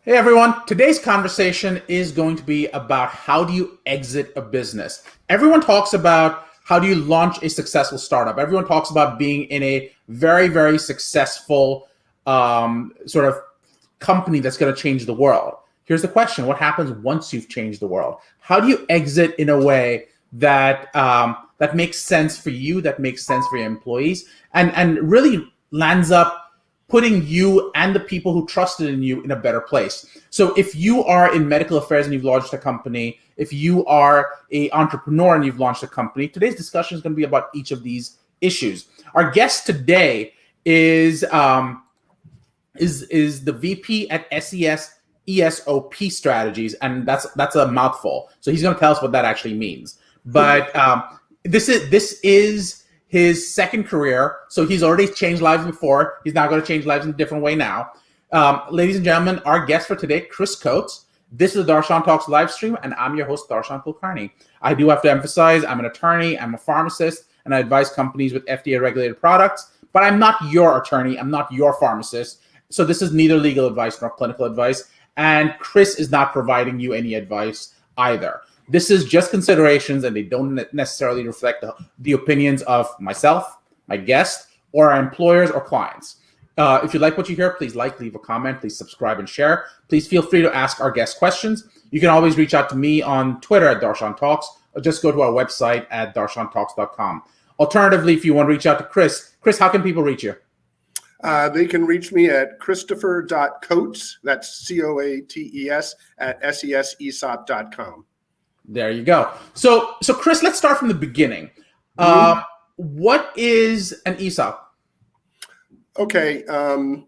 Hey everyone, today's conversation is going to be about how do you exit a business. Everyone talks about how do you launch a successful startup. Everyone talks about being in a very, very successful sort of company that's going to change the world. Here's the question: what happens once you've changed the world? How do you exit in a way that that makes sense for you, that makes sense for your employees, and really lands up putting you and the people who trusted in you in a better place? So if you are in medical affairs and you've launched a company, if you are an entrepreneur and you've launched a company, today's discussion is going to be about each of these issues. Our guest today is the VP at SES ESOP Strategies, and that's a mouthful. So he's going to tell us what that actually means. But this is his second career, so he's already changed lives before. He's now going to change lives in a different way now. Ladies and gentlemen, our guest for today, Chris Coates. This is the Darshan Talks live stream, and I'm your host, Darshan Kulkarni. I do have to emphasize, I'm an attorney, I'm a pharmacist, and I advise companies with FDA-regulated products, but I'm not your attorney, I'm not your pharmacist, so this is neither legal advice nor clinical advice, and Chris is not providing you any advice either. This is just considerations, and they don't necessarily reflect the opinions of myself, my guest, or our employers or clients. If you like what you hear, please leave a comment, please subscribe and share. Please feel free to ask our guest questions. You can always reach out to me on Twitter at DarshanTalks, or just go to our website at DarshanTalks.com. Alternatively, if you want to reach out to Chris, how can people reach you? They can reach me at christopher.coates, that's Coates, at SESESOP.com. There you go. So Chris, let's start from the beginning. What is an ESOP? Okay. An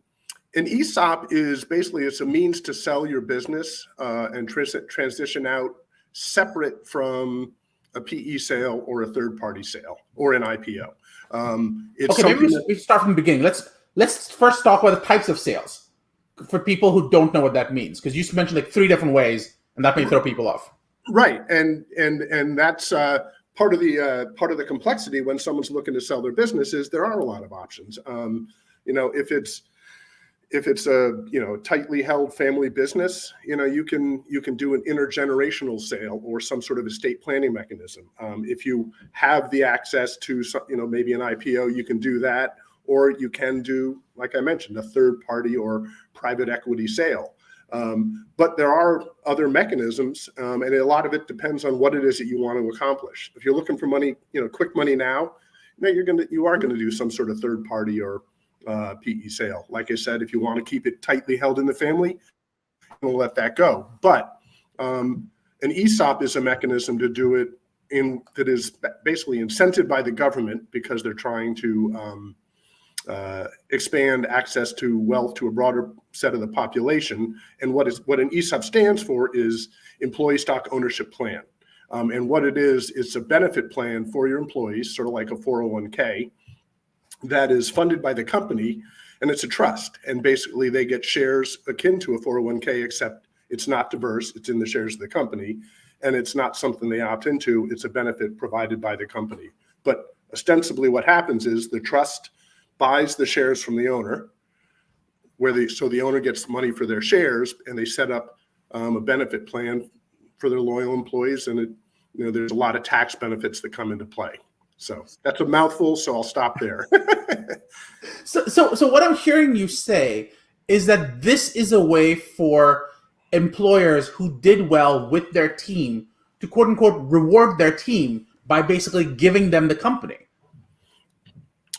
ESOP is basically, it's a means to sell your business and transition out separate from a PE sale or a third-party sale or an IPO. Maybe we start from the beginning. Let's first talk about the types of sales for people who don't know what that means, because you mentioned like 3 different ways, and that may throw people off. Right, and that's part of the complexity when someone's looking to sell their business is there are a lot of options. If it's a tightly held family business, you can do an intergenerational sale or some sort of estate planning mechanism. If you have the access to maybe an IPO, you can do that, or you can do, like I mentioned, a third party or private equity sale. But there are other mechanisms, and a lot of it depends on what it is that you want to accomplish. If you're looking for money, quick money now, you are going to do some sort of third party or PE sale. Like I said, if you want to keep it tightly held in the family, we'll let that go. But an ESOP is a mechanism to do it that is basically incented by the government because they're trying to expand access to wealth to a broader set of the population. And what an ESOP stands for is Employee Stock Ownership Plan. And what it is, it's a benefit plan for your employees, sort of like a 401k, that is funded by the company, and it's a trust. And basically they get shares akin to a 401k, except it's not diverse, it's in the shares of the company, and it's not something they opt into, it's a benefit provided by the company. But ostensibly what happens is the trust buys the shares from the owner, so the owner gets money for their shares, and they set up a benefit plan for their loyal employees, and there's a lot of tax benefits that come into play. So that's a mouthful, so I'll stop there. So what I'm hearing you say is that this is a way for employers who did well with their team to quote unquote reward their team by basically giving them the company.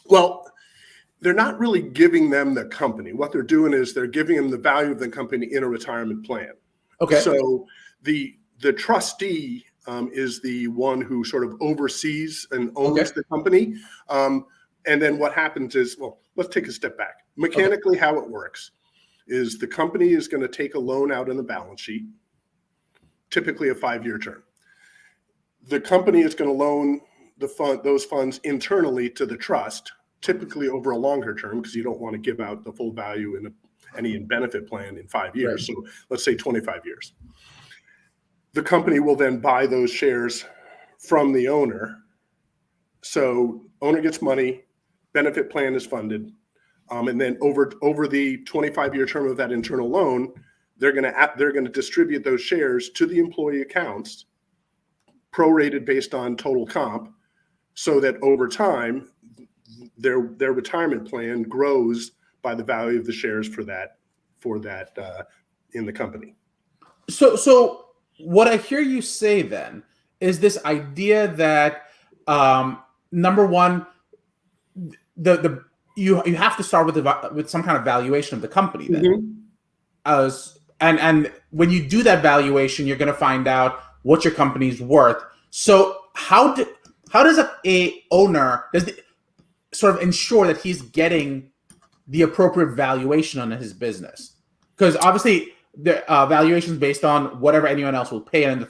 Well, they're not really giving them the company. What they're doing is they're giving them the value of the company in a retirement plan. Okay. So the trustee is the one who sort of oversees and owns the company. And then what happens is, well, let's take a step back. Mechanically, how it works is the company is going to take a loan out on the balance sheet, typically a 5-year term. The company is going to loan those funds internally to the trust, typically over a longer term, because you don't want to give out the full value in any benefit plan in 5 years. Right. So let's say 25 years. The company will then buy those shares from the owner. So owner gets money, benefit plan is funded, and then over the 25-year term of that internal loan, they're going to distribute those shares to the employee accounts, prorated based on total comp, so that over time their retirement plan grows by the value of the shares for that in the company. So what I hear you say then is this idea that number one, you have to start with some kind of valuation of the company then. Mm-hmm. And when you do that valuation, you're going to find out what your company's worth. So how does a owner sort of ensure that he's getting the appropriate valuation on his business? Because obviously the valuation is based on whatever anyone else will pay, and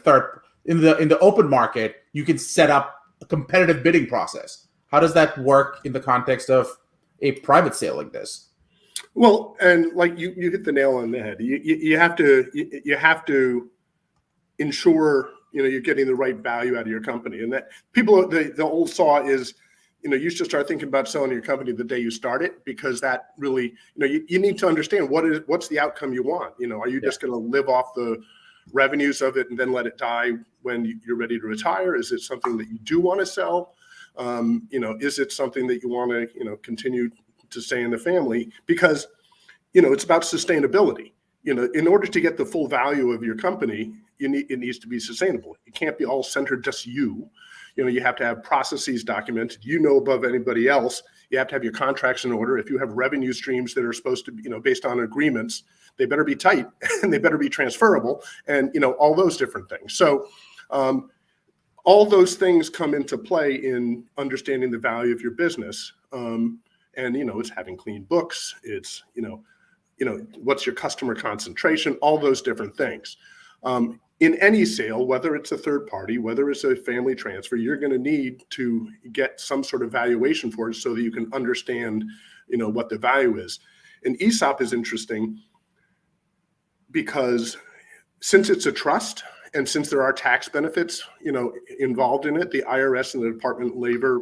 in the open market, you can set up a competitive bidding process. How does that work in the context of a private sale like this? Well, and like you hit the nail on the head. You have to ensure you're getting the right value out of your company, and that people the old saw is you should start thinking about selling your company the day you start it, because that really you need to understand what's the outcome you want. Are you just going to live off the revenues of it and then let it die when you're ready to retire? Is it something that you do want to sell? Is it something that you want to continue to stay in the family? Because it's about sustainability. In order to get the full value of your company, it needs to be sustainable. It can't be all centered just you. You have to have processes documented, above anybody else. You have to have your contracts in order. If you have revenue streams that are supposed to be, based on agreements, they better be tight and they better be transferable, and all those different things. So all those things come into play in understanding the value of your business. And it's having clean books. It's what's your customer concentration, all those different things. In any sale, whether it's a third party, whether it's a family transfer, you're going to need to get some sort of valuation for it so that you can understand, what the value is. And ESOP is interesting because since it's a trust and since there are tax benefits, involved in it, the IRS and the Department of Labor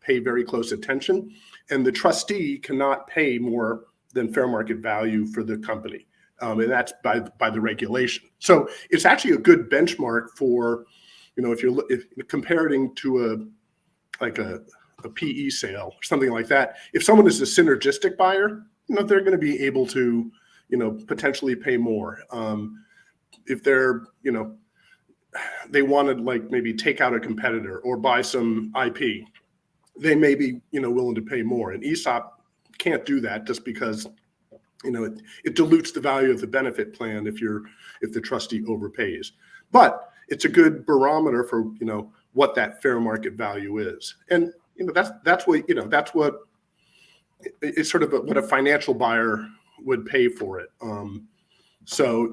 pay very close attention, and the trustee cannot pay more than fair market value for the company. And that's by the regulation. So it's actually a good benchmark for, if comparing to a PE sale or something like that. If someone is a synergistic buyer, they're going to be able to, potentially pay more. If they're, they wanted maybe take out a competitor or buy some IP, they may be, willing to pay more. And ESOP can't do that just because it dilutes the value of the benefit plan if the trustee overpays. But it's a good barometer for what that fair market value is, and that's what it's sort of what a financial buyer would pay for it. So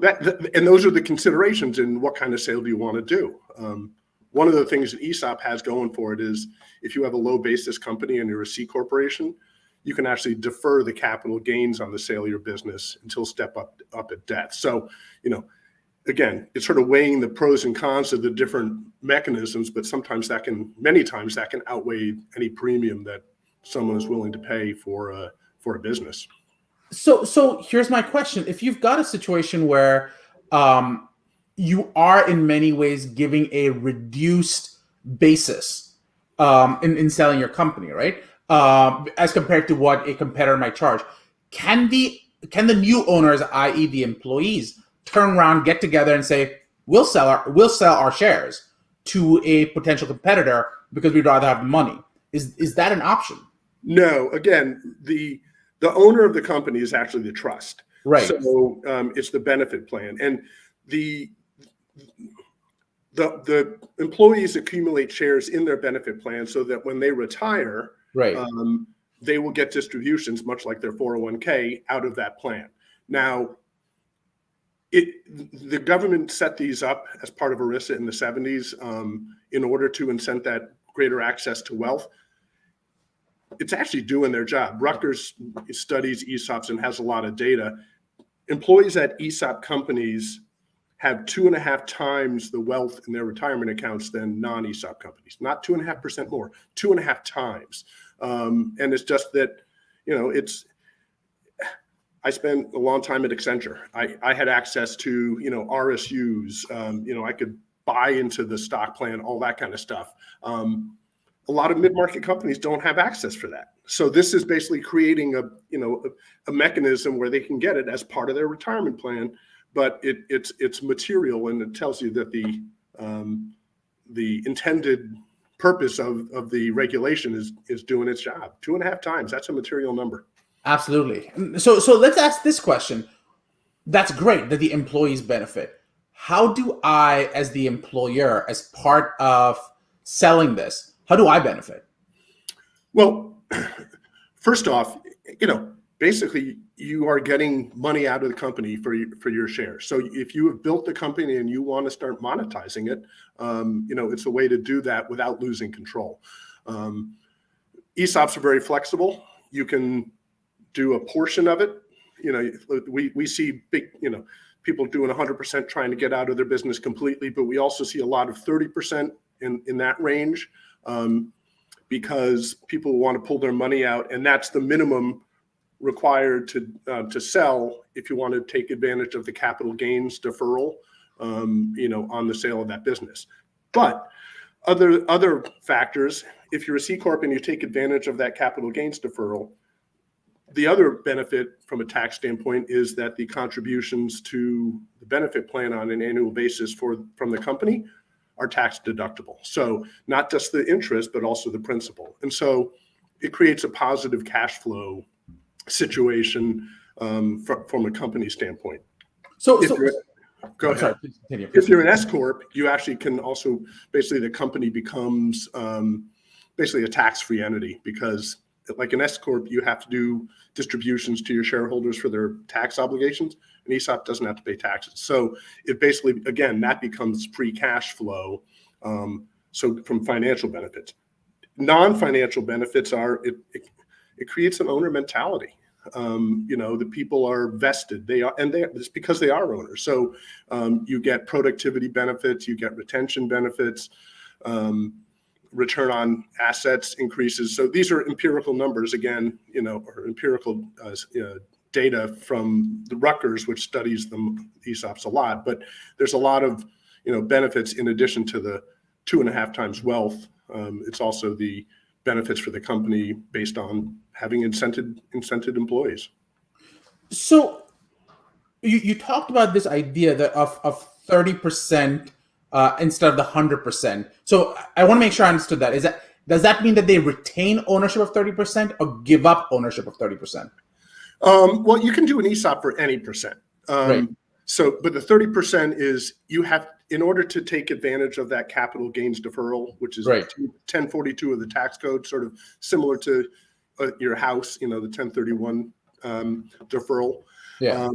and those are the considerations in what kind of sale do you want to do. One of the things that ESOP has going for it is if you have a low basis company and you're a C corporation, you can actually defer the capital gains on the sale of your business until step up at death. So, again, it's sort of weighing the pros and cons of the different mechanisms, but many times that can outweigh any premium that someone is willing to pay for a business. So here's my question. If you've got a situation where you are in many ways giving a reduced basis in selling your company, right? As compared to what a competitor might charge, can the new owners, i.e., the employees, turn around, get together, and say, "We'll sell our shares to a potential competitor because we'd rather have the money"? Is that an option? No. Again, the owner of the company is actually the trust, right? So it's the benefit plan, and the employees accumulate shares in their benefit plan so that when they retire, right, they will get distributions, much like their 401k, out of that plan. Now, the government set these up as part of ERISA in the 70s in order to incent that greater access to wealth. It's actually doing their job. Rutgers studies ESOPs and has a lot of data. Employees at ESOP companies have 2.5 times the wealth in their retirement accounts than non-ESOP companies. Not 2.5% more, 2.5 times. And it's just that, I spent a long time at Accenture. I had access to, RSUs. I could buy into the stock plan, all that kind of stuff. A lot of mid-market companies don't have access for that. So this is basically creating a mechanism where they can get it as part of their retirement plan, but it's material, and it tells you that the intended purpose of the regulation is doing its job. 2.5 times, that's a material number. Absolutely. So let's ask this question. That's great that the employees benefit. How do I, as the employer, as part of selling this, how do I benefit? Well, first off, basically you are getting money out of the company for your shares. So if you have built the company and you want to start monetizing it, it's a way to do that without losing control. ESOPs are very flexible. You can do a portion of it. We see big, people doing 100% trying to get out of their business completely, but we also see a lot of 30% in that range, because people want to pull their money out, and that's the minimum required to sell if you want to take advantage of the capital gains deferral, on the sale of that business. But other factors, if you're a C Corp and you take advantage of that capital gains deferral, the other benefit from a tax standpoint is that the contributions to the benefit plan on an annual basis from the company are tax deductible. So not just the interest, but also the principal. And so it creates a positive cash flow situation from a company standpoint. Go ahead. Sorry, please continue. If you're an S Corp, you actually can also, basically the company becomes basically a tax-free entity, because like an S Corp, you have to do distributions to your shareholders for their tax obligations. An ESOP doesn't have to pay taxes. So it basically, again, that becomes free cash flow. So from financial benefits, non-financial benefits are, it creates an owner mentality. The people are vested. It's because they are owners. So you get productivity benefits, you get retention benefits, return on assets increases. So these are empirical numbers, again, or empirical data from the Rutgers, which studies the ESOPs a lot. But there's a lot of benefits in addition to the 2.5 times wealth. It's also the benefits for the company based on having incented employees. So you talked about this idea that of 30% instead of the 100%. So I want to make sure I understood that. Does that mean that they retain ownership of 30% or give up ownership of 30%? Well, you can do an ESOP for any percent. Right. But the 30% is, you have, in order to take advantage of that capital gains deferral, which is 1042 of the tax code, sort of similar to your house, the 1031 deferral. Yeah.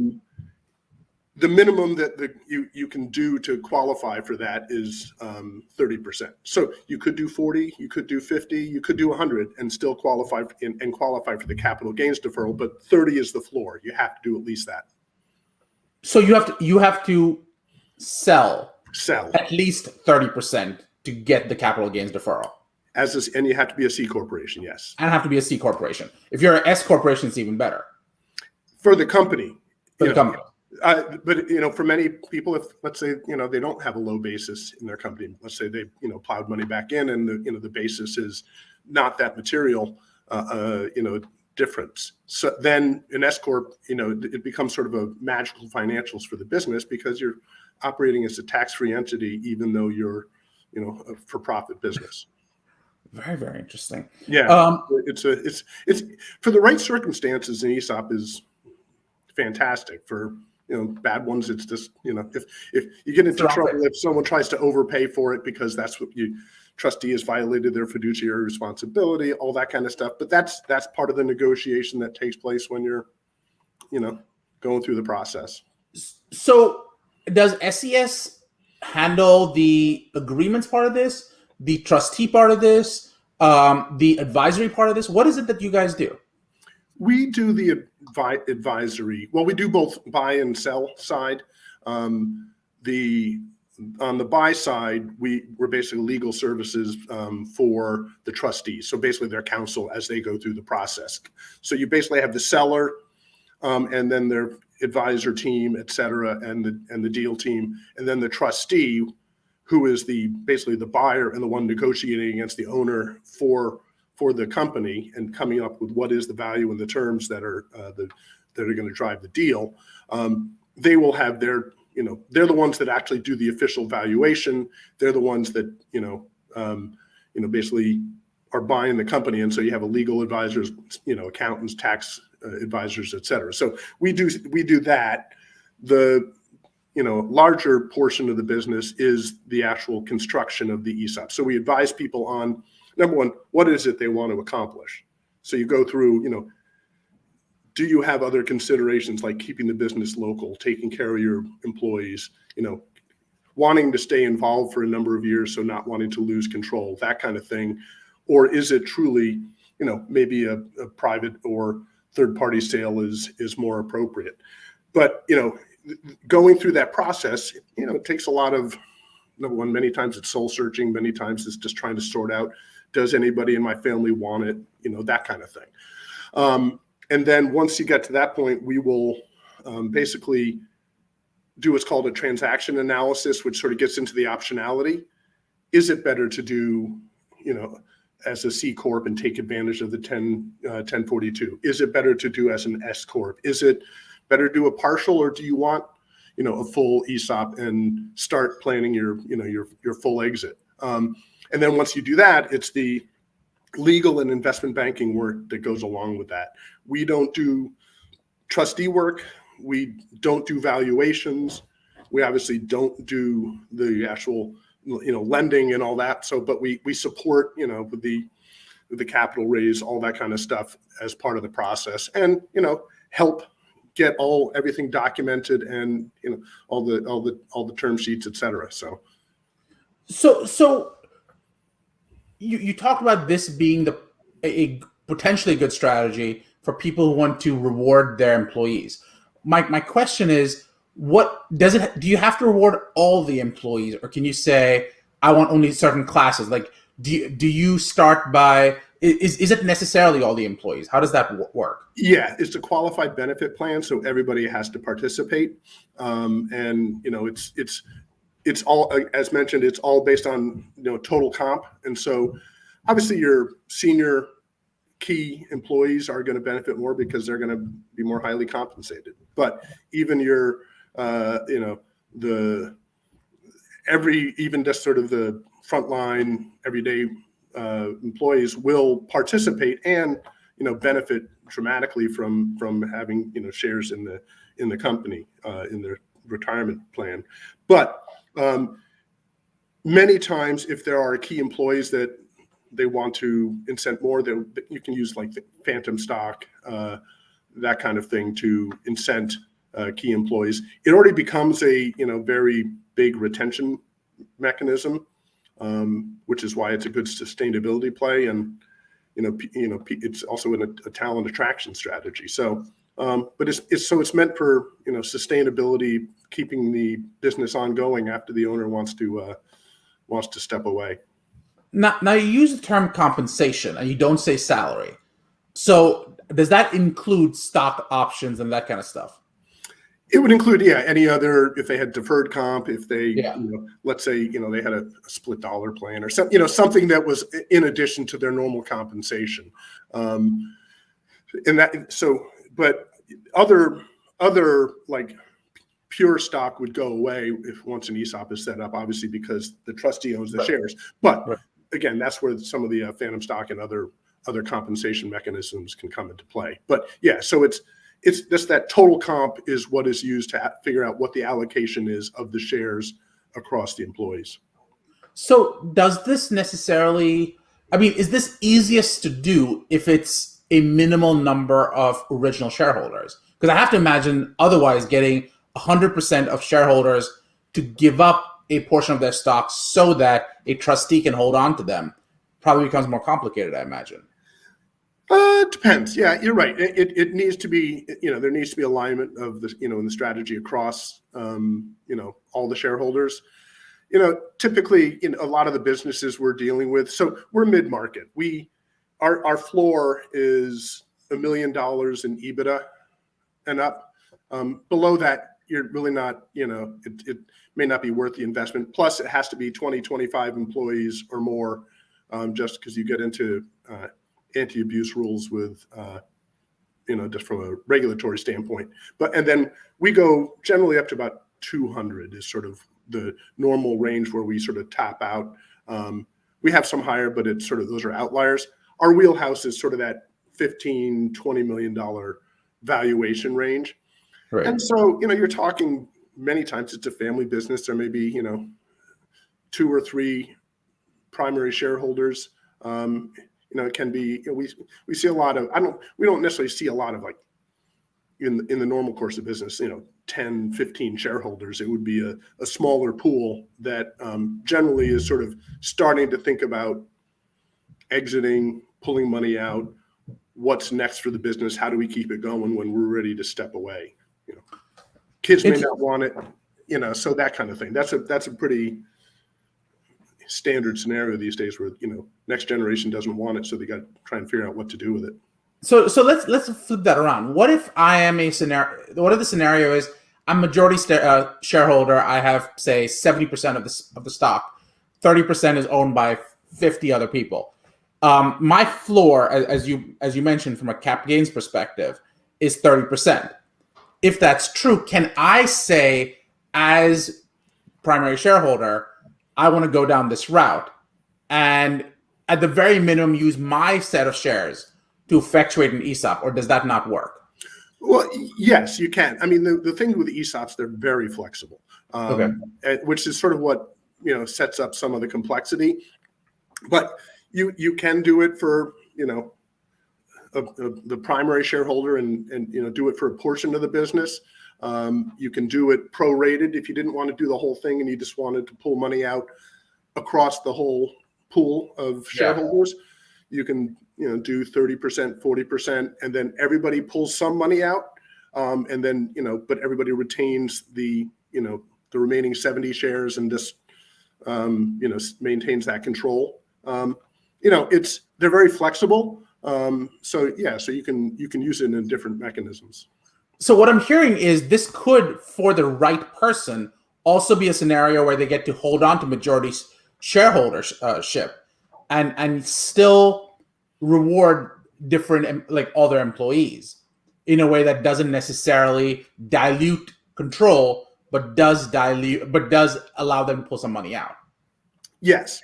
The minimum that you can do to qualify for that is 30%. So you could do 40, you could do 50, you could do 100 and still qualify for the capital gains deferral. But 30 is the floor. You have to do at least that. So you have to sell at least 30% to get the capital gains deferral. And you have to be a C corporation, yes. And have to be a C corporation. If you're an S corporation, it's even better. For the company. Company. But for many people, if let's say they don't have a low basis in their company, let's say they plowed money back in, and the basis is not that material, difference. So then an S corp, it becomes sort of a magical financials for the business, because you're operating as a tax-free entity, even though you're a for-profit business. Very, very interesting. Yeah, it's for the right circumstances. An ESOP is fantastic. For bad ones, it's just if you get into trouble if someone tries to overpay for it, because that's what trustee has violated their fiduciary responsibility, all that kind of stuff. But that's part of the negotiation that takes place when you're going through the process. So does SES handle the agreements part of this, the trustee part of this, the advisory part of this? What is it that you guys do? We do the advisory. Well, we do both buy and sell side. On the buy side, we're basically legal services for the trustees. So basically their counsel as they go through the process. So you basically have the seller and then their advisor team, et cetera, and the deal team, and then the trustee, who is basically the buyer and the one negotiating against the owner for the company and coming up with what is the value and the terms that are going to drive the deal. They will have their, they're the ones that actually do the official valuation. They're the ones that basically are buying the company, and so you have a legal advisors, accountants, tax advisors, et cetera. So we do that. The larger portion of the business is the actual construction of the ESOP. So we advise people on, number one, what is it they want to accomplish? So you go through, do you have other considerations like keeping the business local, taking care of your employees, wanting to stay involved for a number of years, so not wanting to lose control, that kind of thing? Or is it truly, maybe a private or third-party sale is more appropriate? But, going through that process, it takes a lot of, number one, many times it's soul searching, many times it's just trying to sort out, does anybody in my family want it, that kind of thing. And then once you get to that point, we will basically do what's called a transaction analysis, which sort of gets into the optionality. Is it better to do, as a C Corp and take advantage of the 1042? Is it better to do as an S Corp? Is it better to do a partial, or do you want, a full ESOP and start planning your full exit? And then once you do that, it's the legal and investment banking work that goes along with that. We don't do trustee work. We don't do valuations. We obviously don't do the actual, lending and all that. So, but we support, with the capital raise, all that kind of stuff as part of the process, and, help get everything documented and, all the term sheets, et cetera. So you talked about this being a potentially good strategy for people who want to reward their employees. My question is, do you have to reward all the employees, or can you say, I want only certain classes? Like, do you start by, is it necessarily all the employees? How does that work? Yeah, it's a qualified benefit plan, so everybody has to participate. And it's all, as mentioned, it's all based on total comp. And so obviously your senior key employees are going to benefit more because they're going to be more highly compensated. But even your even just sort of the frontline everyday employees will participate and benefit dramatically from having shares in the company in their retirement plan. But many times, if there are key employees that they want to incent more, then you can use like the phantom stock, that kind of thing, to incent key employees. It already becomes a very big retention mechanism, which is why it's a good sustainability play, and it's also in a talent attraction strategy. So, but it's meant for sustainability, keeping the business ongoing after the owner wants to step away. Now you use the term compensation and you don't say salary. So does that include stock options and that kind of stuff? It would include, any other, if they had deferred comp, if they, let's say, they had a split dollar plan or something, something that was in addition to their normal compensation. And that, so, but other like pure stock would go away if once an ESOP is set up, obviously, because the trustee owns the shares. But again, that's where some of the phantom stock and other compensation mechanisms can come into play. But so it's just that total comp is what is used to figure out what the allocation is of the shares across the employees. So does this necessarily, is this easiest to do if it's a minimal number of original shareholders? Because I have to imagine otherwise getting 100% of shareholders to give up a portion of their stocks so that a trustee can hold on to them probably becomes more complicated, I imagine. It depends. Yeah, you're right. It needs to be, there needs to be alignment of the, in the strategy across, all the shareholders. Typically, a lot of the businesses we're dealing with, so we're mid-market. Our floor is $1 million in EBITDA. and up. Below that, you're really not, it may not be worth the investment. Plus, it has to be 20, 25 employees or more, just because you get into anti-abuse rules with, just from a regulatory standpoint. And then we go generally up to about 200 is sort of the normal range where we sort of top out. We have some higher, but it's sort of, those are outliers. Our wheelhouse is sort of that $15, $20 million valuation range. Right. And so, you're talking many times it's a family business. There may be, 2 or 3 primary shareholders. It can be, we see a lot of, we don't necessarily see a lot of like in the normal course of business, 10, 15 shareholders. It would be a smaller pool that generally is sort of starting to think about exiting, pulling money out, what's next for the business, how do we keep it going when we're ready to step away. Kids may not want it, so that kind of thing. That's a pretty standard scenario these days where, next generation doesn't want it, so they got to try and figure out what to do with it. So let's flip that around. What if I am a scenario? What if the scenario is I'm majority shareholder? I have, say, 70% of the stock. 30% is owned by 50 other people. My floor, as you mentioned, from a cap gains perspective, is 30%. If that's true, can I say, as primary shareholder, I want to go down this route, and at the very minimum, use my set of shares to effectuate an ESOP, or does that not work? Well, yes, you can. I mean, the thing with the ESOPs, they're very flexible, which is sort of what sets up some of the complexity. But you can do it for the primary shareholder and do it for a portion of the business. You can do it prorated if you didn't want to do the whole thing and you just wanted to pull money out across the whole pool of shareholders. You can do 30%, 40%, and then everybody pulls some money out, and then but everybody retains the remaining 70 shares and just maintains that control. They're very flexible. So you can use it in different mechanisms. So what I'm hearing is this could, for the right person, also be a scenario where they get to hold on to majority shareholdership and still reward different, like, all their employees in a way that doesn't necessarily dilute control, but does allow them to pull some money out. Yes.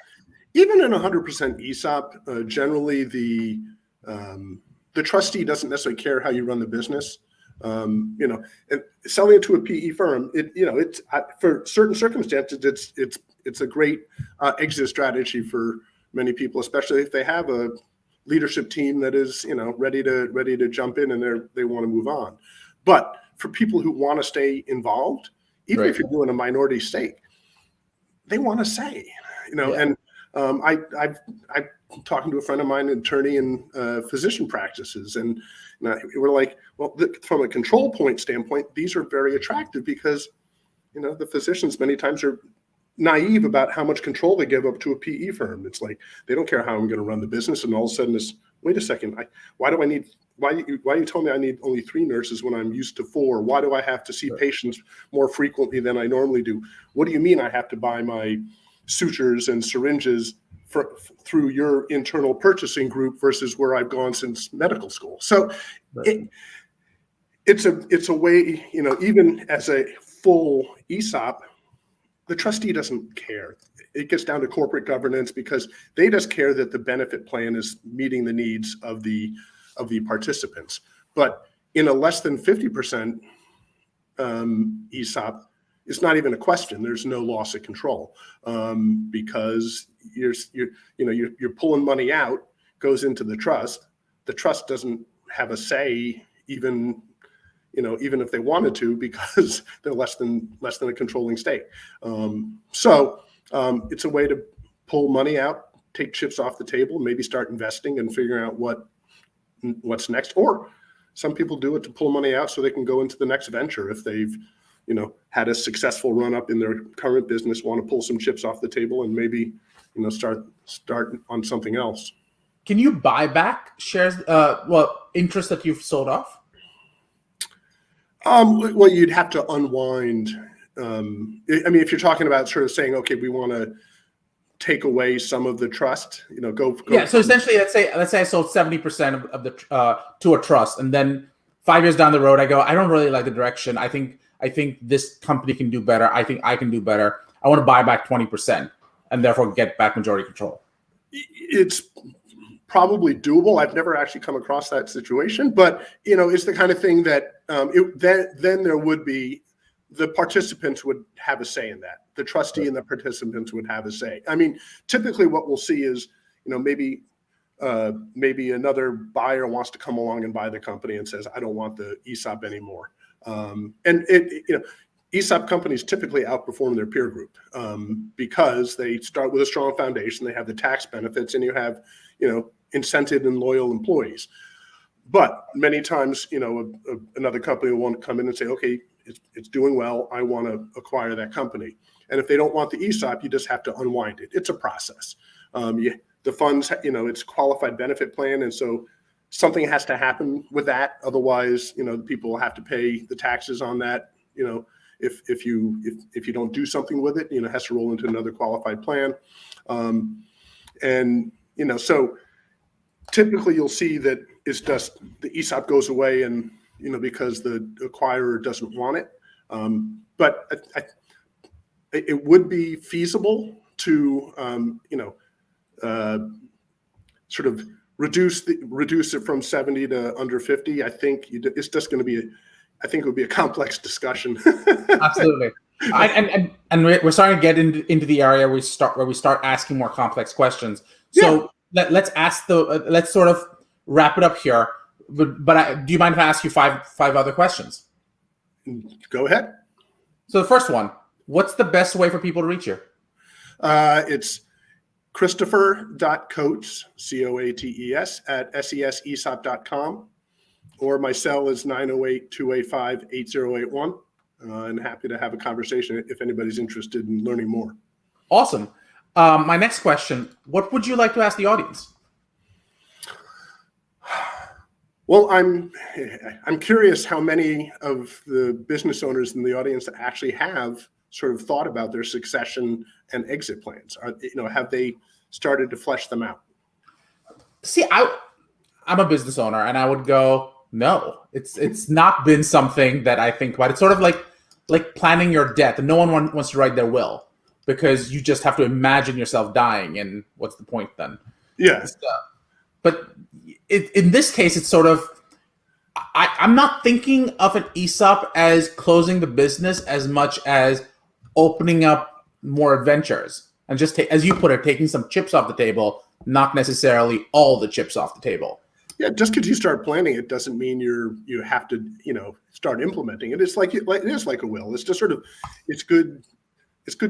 Even in 100% ESOP, generally the trustee doesn't necessarily care how you run the business. And selling it to a PE firm, it's for certain circumstances, it's a great exit strategy for many people, especially if they have a leadership team that is ready to jump in and they want to move on. But for people who want to stay involved, even if you're doing a minority stake, they want to say, and I'm talking to a friend of mine, an attorney in physician practices, and we're like, well, from a control point standpoint, these are very attractive because, the physicians many times are naive about how much control they give up to a PE firm. It's like they don't care how I'm going to run the business, and all of a sudden, wait a second, why are you telling me I need only 3 nurses when I'm used to 4? Why do I have to see patients more frequently than I normally do? What do you mean I have to buy my sutures and syringes through your internal purchasing group versus where I've gone since medical school? So it's a way, even as a full ESOP, the trustee doesn't care. It gets down to corporate governance because they just care that the benefit plan is meeting the needs of the participants. But in a less than 50% ESOP, it's not even a question. There's no loss of control because you're pulling money out, goes into the trust. The trust doesn't have a say, even if they wanted to, because they're less than a controlling stake. So it's a way to pull money out, take chips off the table, maybe start investing and figuring out what's next. Or some people do it to pull money out so they can go into the next venture if they've had a successful run up in their current business, want to pull some chips off the table and maybe start on something else. Can you buy back shares? Interest that you've sold off? Well, you'd have to unwind. I mean, if you're talking about sort of saying, okay, we want to take away some of the trust, go. Yeah. So essentially, let's say I sold 70% of the to a trust, and then 5 years down the road, I go, I don't really like the direction. I think this company can do better. I think I can do better. I want to buy back 20%, and therefore get back majority control. It's probably doable. I've never actually come across that situation, but it's the kind of thing that then there would be, the participants would have a say in that. The trustee and the participants would have a say. I mean, typically what we'll see is, maybe another buyer wants to come along and buy the company and says, I don't want the ESOP anymore. ESOP companies typically outperform their peer group because they start with a strong foundation. They have the tax benefits, and you have, incented and loyal employees. But many times, another company will want to come in and say, okay, it's doing well. I want to acquire that company. And if they don't want the ESOP, you just have to unwind it. It's a process. The funds, it's a qualified benefit plan. And so something has to happen with that. Otherwise, the people will have to pay the taxes on that. If you don't do something with it, it has to roll into another qualified plan. So typically you'll see that it's just the ESOP goes away and, because the acquirer doesn't want it. But it would be feasible to, sort of reduce it from 70 to under 50. I think it's just going to be it would be a complex discussion. Absolutely. And we're starting to get into the area where we start asking more complex questions. So let's sort of wrap it up here. But do you mind if I ask you five other questions? Go ahead. So the first one, what's the best way for people to reach you? It's Christopher.Coates, Coates, at SESESOP.com. Or my cell is 908-285-8081. And happy to have a conversation if anybody's interested in learning more. Awesome. My next question, what would you like to ask the audience? Well, I'm curious how many of the business owners in the audience actually have sort of thought about their succession and exit plans. Have they started to flesh them out? See, I'm a business owner, and I would go, no, it's not been something that I think about. It's sort of like planning your death, and no one wants to write their will because you just have to imagine yourself dying, and what's the point then? Yeah. But in this case, it's sort of, I'm not thinking of an ESOP as closing the business as much as opening up more adventures and just, as you put it, taking some chips off the table, not necessarily all the chips off the table. Yeah, just because you start planning it doesn't mean you have to start implementing it. It's like it is like a will. It's just sort of it's good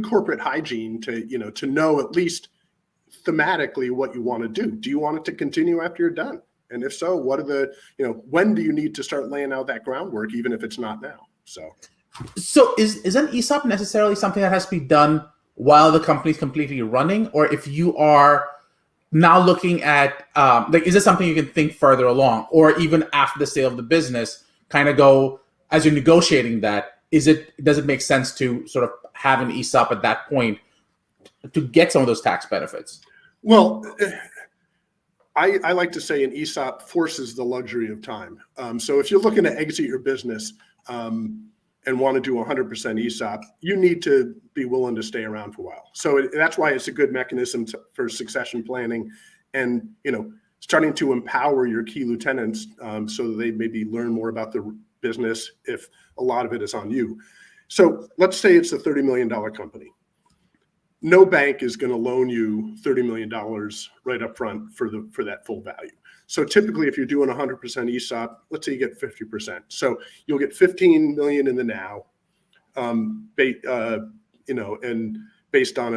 corporate hygiene to know at least thematically what you want to do. Do you want it to continue after you're done? And if so, what are the when do you need to start laying out that groundwork, even if it's not now? So is an ESOP necessarily something that has to be done while the company's completely running, or if you are now looking at is this something you can think further along, or even after the sale of the business, kind of go as you're negotiating that? Does it make sense to sort of have an ESOP at that point to get some of those tax benefits? Well, I like to say an ESOP forces the luxury of time. So if you're looking to exit your business and want to do 100% ESOP, you need to be willing to stay around for a while. So that's why it's a good mechanism for succession planning and, starting to empower your key lieutenants so that they maybe learn more about the business if a lot of it is on you. So let's say it's a $30 million company. No bank is going to loan you $30 million right up front for that full value. So typically, if you're doing 100% ESOP, let's say you get 50%. So you'll get 15 million in the now, and based on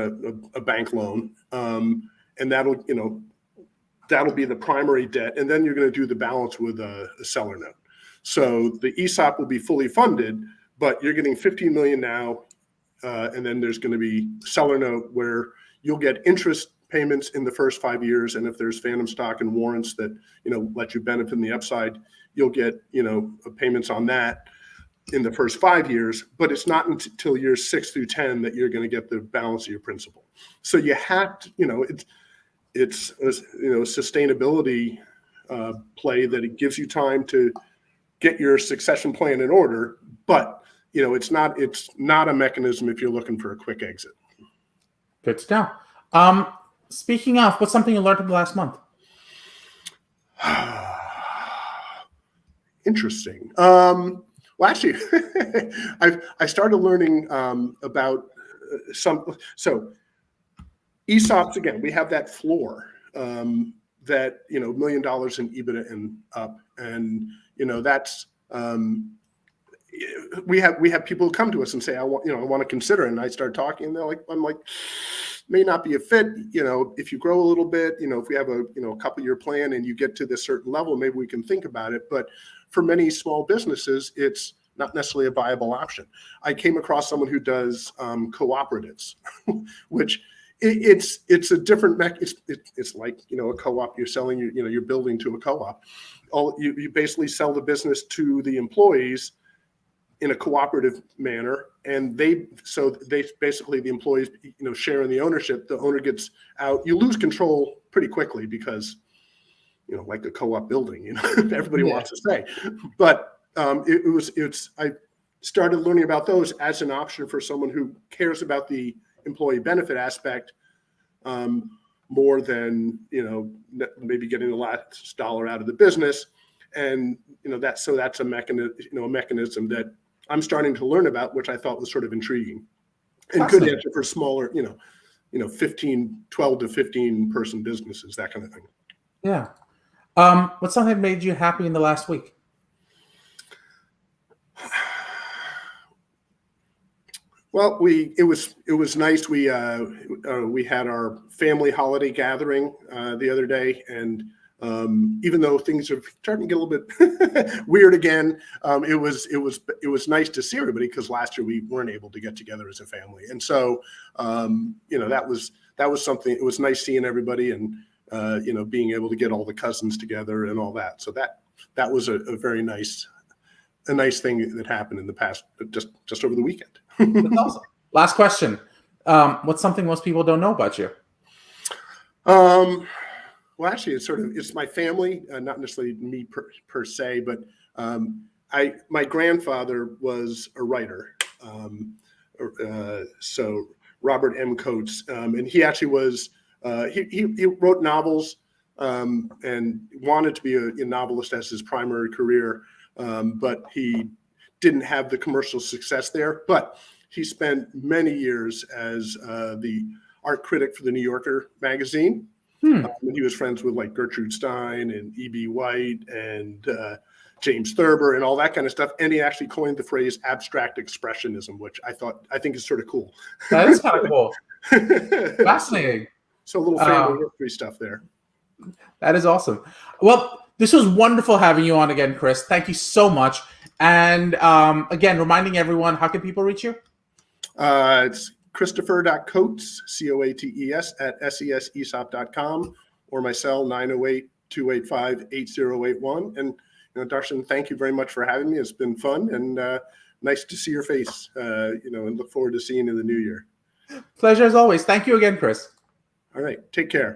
a bank loan, and that'll be the primary debt, and then you're going to do the balance with a seller note. So the ESOP will be fully funded, but you're getting 15 million now. And then there's going to be seller note where you'll get interest payments in the first 5 years. And if there's phantom stock and warrants that, let you benefit in the upside, you'll get, payments on that. in the first 5 years, but it's not until years 6 through 10 that you're going to get the balance of your principal. So you have to, it's a, sustainability play that it gives you time to get your succession plan in order, but it's not a mechanism if you're looking for a quick exit. Good to know. Speaking of, what's something you learned in the last month? Interesting. Well, actually, I started learning about so ESOPs. Again, we have that floor that $1 million in EBITDA and up, and that's we have people who come to us and say, I want to consider it. And I start talking, and I'm like, may not be a fit. If you grow a little bit, if we have a couple year plan and you get to this certain level, maybe we can think about it. But for many small businesses, it's not necessarily a viable option. I came across someone who does cooperatives, which it's a different it's like a co-op. You're selling your building to a co-op. You basically sell the business to the employees in a cooperative manner, and they basically, the employees share in the ownership. The owner gets out. You lose control pretty quickly because like a co-op building, everybody wants to stay. But I started learning about those as an option for someone who cares about the employee benefit aspect more than maybe getting the last dollar out of the business. And that's a mechanism that I'm starting to learn about, which I thought was sort of intriguing and good answer for smaller 12 to 15 person businesses, that kind of thing. Yeah. What's something that made you happy in the last week? Well, it was nice. We had our family holiday gathering the other day, and even though things are starting to get a little bit weird again, it was nice to see everybody, because last year we weren't able to get together as a family, and so that was something. It was nice seeing everybody, and being able to get all the cousins together and all that. So that was a very nice thing that happened in the past, just over the weekend. That's awesome. Last question. What's something most people don't know about you? Well, actually, it's my family, not necessarily me per se, but my grandfather was a writer. So Robert M. Coates, and he actually was he wrote novels and wanted to be a novelist as his primary career, but he didn't have the commercial success there. But he spent many years as the art critic for the New Yorker magazine. And he was friends with like Gertrude Stein and E.B. White and James Thurber and all that kind of stuff. And he actually coined the phrase abstract expressionism, which I think is sort of cool. That is kind of cool. Fascinating. So a little family history stuff there. That is awesome. Well, this was wonderful having you on again, Chris. Thank you so much. And again, reminding everyone, how can people reach you? It's Christopher.Coates, Coates, at SESESOP.com, or my cell, 908-285-8081. And Darshan, thank you very much for having me. It's been fun, and nice to see your face, and look forward to seeing you in the new year. Pleasure as always. Thank you again, Chris. All right. Take care.